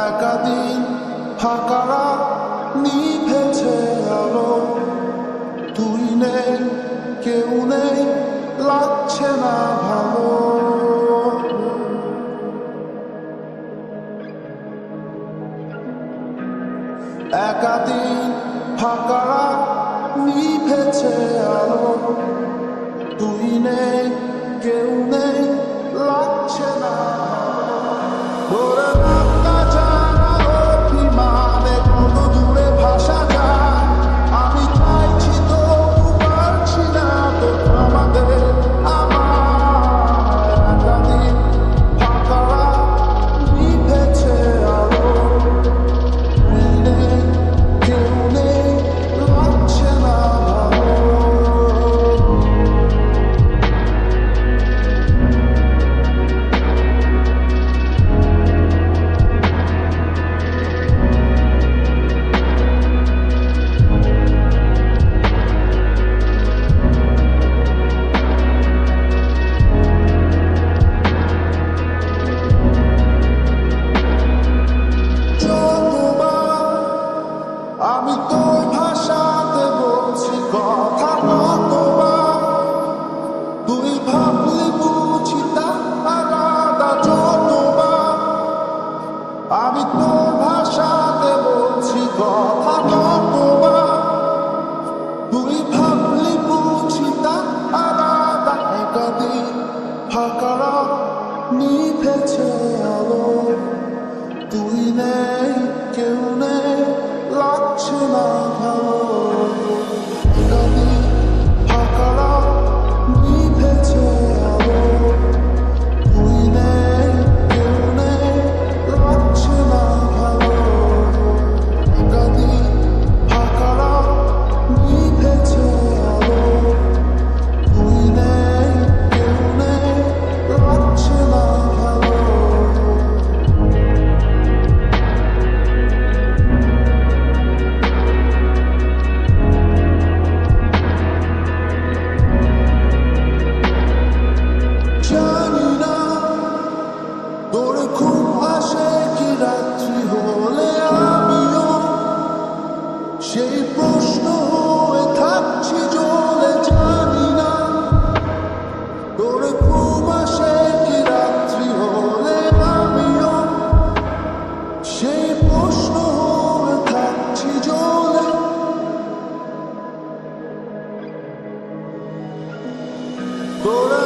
একাদিন ফাঁকা রাত নিভেছে আলো, তুই নেই কেউ নেই লাগছে না ভালো। একাদিন ফাঁকা রাত নিভেছে আলো, তুই নেই কেউ নেই লাগছে না ভালো। আমি তোর ভাষাতে বলছি কথা, কতবার তুই ভাবলি বুঝি তা আলাদা যতবার। আমি তোর ভাষাতে বলছি কথা, কতবার তুই ভাবলি বুঝি তা আলাদা। একাদিন ফাঁকা রাত নিভেছে আলো, তুই নেই কেউ নেই লাগছে না ভালো। একাদিন ফাঁকা রাত নিভেছে আলো, তুই নেই কেউ নেই লাগছে না ভালো। একাদিন ফাঁকা রাত নিভেছে আলো, তুই নেই কেউ নেই লাগছে না ভালো। তোর খুব আসে কি রাত্রি হলে আমিও সেই প্রশ্ন হয়ে থাকছি জ্বলে, জানি না তোর খুব আসে কি রাত্রি হলে আমিও সেই প্রশ্ন হয়ে থাকছি জ্বলে। তোরা